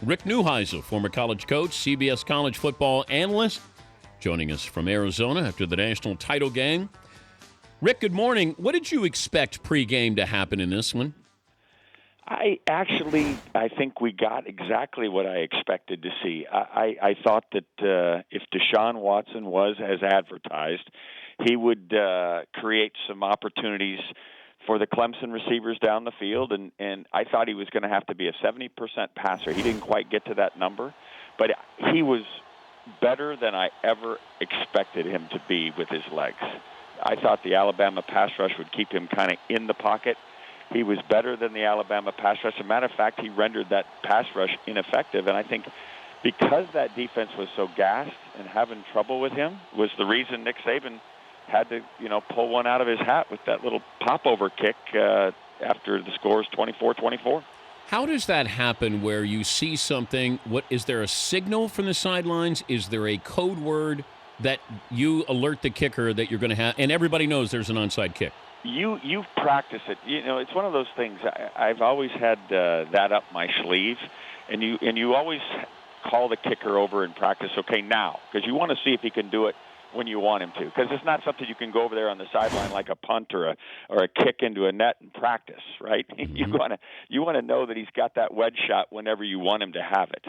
Rick Neuheisel, former college coach, CBS college football analyst, joining us from Arizona after the national title game. Rick, good morning. What did you expect pregame to happen in this one? I think we got exactly what I expected to see. I thought that if Deshaun Watson was as advertised, he would create some opportunities for the Clemson receivers down the field, and I thought he was going to have to be a 70% passer. He didn't quite get to that number, but he was better than I ever expected him to be with his legs. I thought the Alabama pass rush would keep him kind of in the pocket. He was better than the Alabama pass rush. As a matter of fact, he rendered that pass rush ineffective, and I think because that defense was so gassed and having trouble with him was the reason Nick Saban had to, pull one out of his hat with that little popover kick after the score is 24-24. How does that happen where you see something? What is there a signal from the sidelines? Is there a code word that you alert the kicker that you're going to have, and everybody knows there's an onside kick? You practice it. It's one of those things. I've always had that up my sleeve, and you always call the kicker over in practice. Okay, now, because you want to see if he can do it when you want him to, because it's not something you can go over there on the sideline like a punt or a kick into a net and practice, right? Mm-hmm. You want to know that he's got that wedge shot whenever you want him to have it,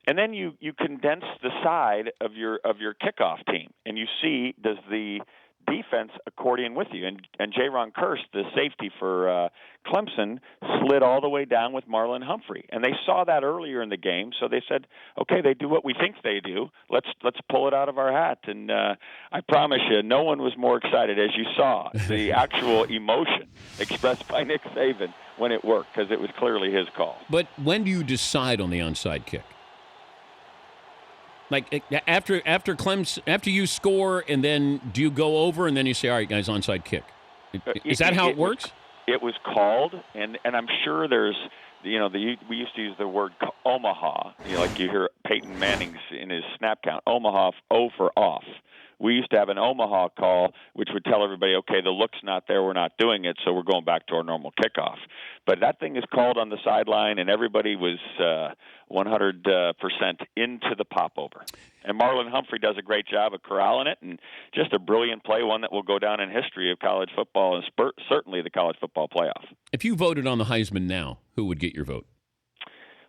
and then you condense the side of your kickoff team, and you see, does the defense accordion with you, and Jaron Kearse, the safety for Clemson, slid all the way down with Marlon Humphrey, and they saw that earlier in the game, so they said, okay, they do what we think they do. Let's pull it out of our hat, and I promise you, no one was more excited, as you saw, the actual emotion expressed by Nick Saban when it worked, because it was clearly his call. But when do you decide on the onside kick? Like after Clemson, after you score, and then do you go over and then you say, "All right, guys, onside kick"? Is that how it works? It was called, and I'm sure there's, we used to use the word Omaha. Like you hear Peyton Manning's in his snap count, Omaha, O for off. We used to have an Omaha call, which would tell everybody, okay, the look's not there, we're not doing it, so we're going back to our normal kickoff. But that thing is called on the sideline, and everybody was 100% into the popover. And Marlon Humphrey does a great job of corralling it, and just a brilliant play, one that will go down in history of college football and certainly the college football playoff. If you voted on the Heisman now, who would get your vote?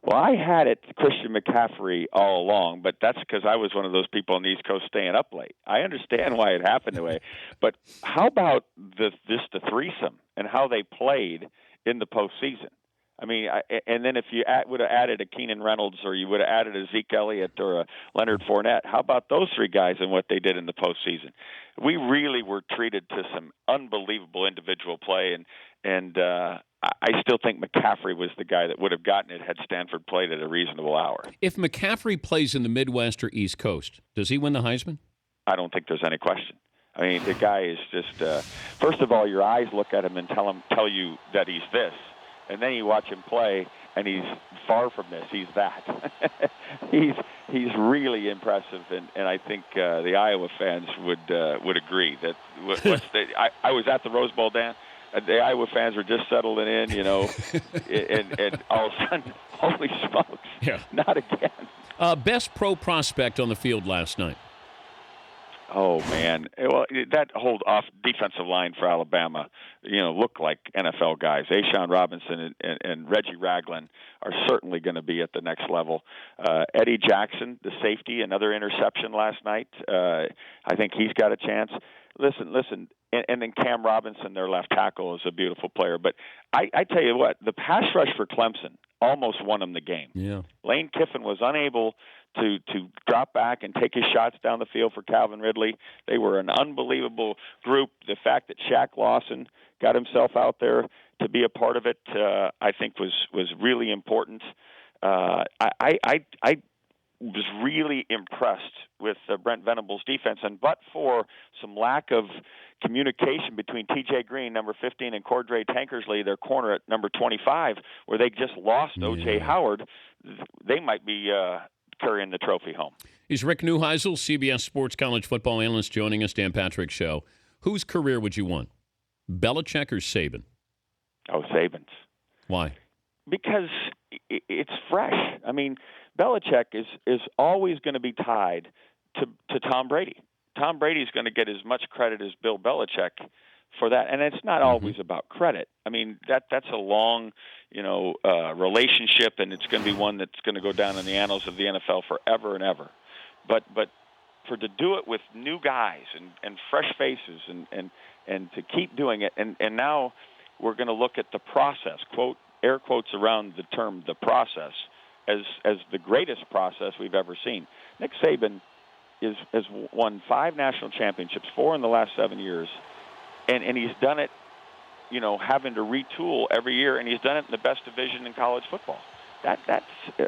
Well, I had it Christian McCaffrey all along, but that's because I was one of those people on the East Coast staying up late. I understand why it happened that way, but how about the threesome and how they played in the postseason? I mean, and then if you would have added a Keenan Reynolds, or you would have added a Zeke Elliott or a Leonard Fournette, how about those three guys and what they did in the postseason? We really were treated to some unbelievable individual play, and I still think McCaffrey was the guy that would have gotten it had Stanford played at a reasonable hour. If McCaffrey plays in the Midwest or East Coast, does he win the Heisman? I don't think there's any question. I mean, the guy is just first of all, your eyes look at him and tell you that he's this, and then you watch him play, and he's far from this. He's that. he's really impressive, and I think the Iowa fans would agree that. I was at the Rose Bowl, Dan. The Iowa fans are just settling in, and all of a sudden, holy smokes, not again. Best pro prospect on the field last night? Oh, man. Well, that whole off defensive line for Alabama, look like NFL guys. Ashawn Robinson and Reggie Ragland are certainly going to be at the next level. Eddie Jackson, the safety, another interception last night. I think he's got a chance. Listen. And then Cam Robinson, their left tackle, is a beautiful player. But I tell you what, the pass rush for Clemson almost won them the game. Yeah. Lane Kiffin was unable to drop back and take his shots down the field for Calvin Ridley. They were an unbelievable group. The fact that Shaq Lawson got himself out there to be a part of it, I think was really important. I was really impressed with Brent Venables' defense, and but for some lack of communication between T.J. Green, number 15, and Cordray Tankersley, their corner at number 25, where they just lost O.J. Howard, they might be carrying the trophy home. He's Rick Neuheisel, CBS Sports College Football Analyst, joining us, Dan Patrick Show. Whose career would you want, Belichick or Saban? Oh, Saban's. Why? because it's fresh. I mean, Belichick is always going to be tied to Tom Brady. Tom Brady's going to get as much credit as Bill Belichick for that, and it's not always about credit. I mean, that's a long, relationship, and it's going to be one that's going to go down in the annals of the NFL forever and ever. But for to do it with new guys and fresh faces and to keep doing it, and now we're going to look at the process, quote, air quotes around the term the process, as the greatest process we've ever seen. Nick Saban has won 5 national championships, 4 in the last 7 years, and he's done it, having to retool every year, and he's done it in the best division in college football. That's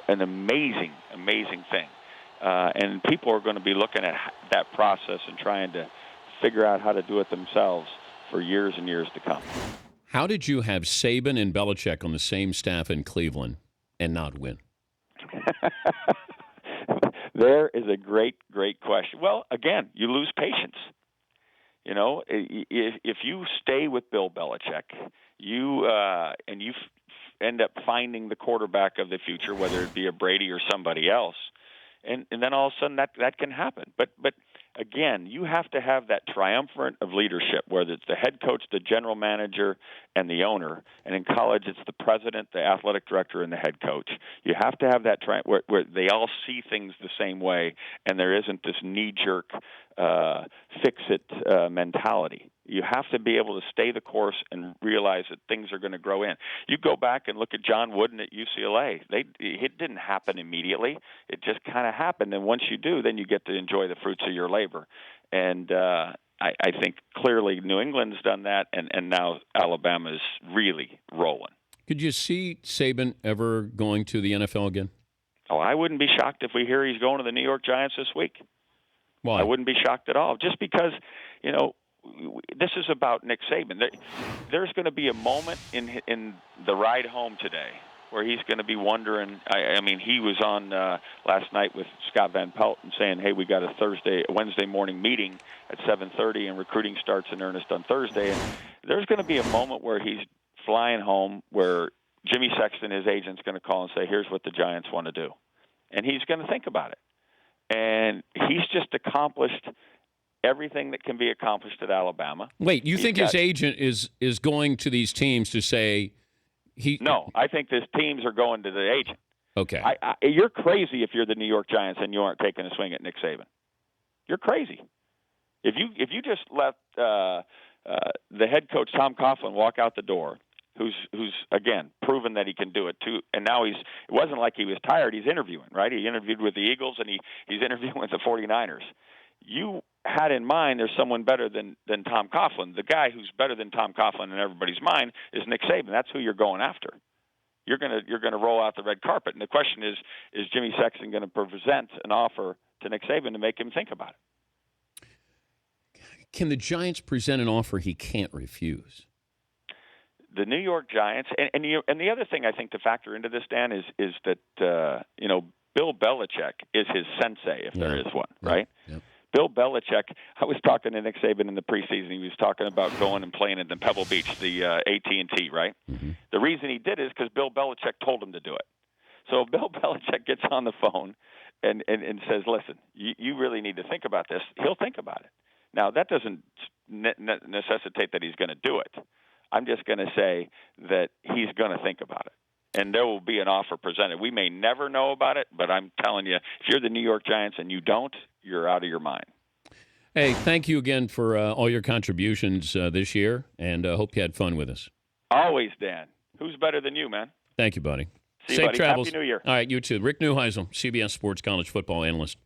an amazing, amazing thing. And people are going to be looking at that process and trying to figure out how to do it themselves for years and years to come. How did you have Saban and Belichick on the same staff in Cleveland and not win? There is a great, great question. Well, again, you lose patience. If you stay with Bill Belichick, you end up finding the quarterback of the future, whether it be a Brady or somebody else, and then all of a sudden that can happen. But again, you have to have that triumvirate of leadership, whether it's the head coach, the general manager, and the owner. And in college, it's the president, the athletic director, and the head coach. You have to have that where they all see things the same way, and there isn't this knee-jerk, fix-it mentality. You have to be able to stay the course and realize that things are going to grow in. You go back and look at John Wooden at UCLA. It didn't happen immediately. It just kind of happened, and once you do, then you get to enjoy the fruits of your labor. And I think clearly New England's done that, and now Alabama's really rolling. Could you see Saban ever going to the NFL again? Oh, I wouldn't be shocked if we hear he's going to the New York Giants this week. Why? I wouldn't be shocked at all, just because, this is about Nick Saban. There's going to be a moment in the ride home today where he's going to be wondering. I mean, he was on last night with Scott Van Pelt and saying, "Hey, we got a Wednesday morning meeting at 7:30, and recruiting starts in earnest on Thursday." And there's going to be a moment where he's flying home, where Jimmy Sexton, his agent's going to call and say, "Here's what the Giants want to do," and he's going to think about it. And he's just accomplished everything that can be accomplished at Alabama. Wait, you think his agent is going to these teams to say he? No, I think these teams are going to the agent. Okay. You're crazy if you're the New York Giants and you aren't taking a swing at Nick Saban. You're crazy. If you just let the head coach Tom Coughlin walk out the door, who's again proven that he can do it too, and now it wasn't like he was tired. He's interviewing, right? He interviewed with the Eagles and he's interviewing with the 49ers. You had in mind there's someone better than Tom Coughlin. The guy who's better than Tom Coughlin in everybody's mind is Nick Saban. That's who you're going after. You're gonna roll out the red carpet, and the question is Jimmy Sexton going to present an offer to Nick Saban to make him think about it? Can the Giants present an offer he can't refuse? The New York Giants, and the other thing I think to factor into this, Dan, is that Bill Belichick is his sensei, if there is one, right? Yep. Bill Belichick, I was talking to Nick Saban in the preseason. He was talking about going and playing in the Pebble Beach, the AT&T, right? Mm-hmm. The reason he did is because Bill Belichick told him to do it. So if Bill Belichick gets on the phone and says, listen, you really need to think about this, he'll think about it. Now, that doesn't necessitate that he's going to do it. I'm just going to say that he's going to think about it. And there will be an offer presented. We may never know about it, but I'm telling you, if you're the New York Giants and you don't, you're out of your mind. Hey, thank you again for all your contributions this year, and hope you had fun with us. Always, Dan. Who's better than you, man? Thank you, buddy. See you, Safe buddy. travels. Happy New Year. All right, you too. Rick Neuheisel, CBS Sports College Football Analyst.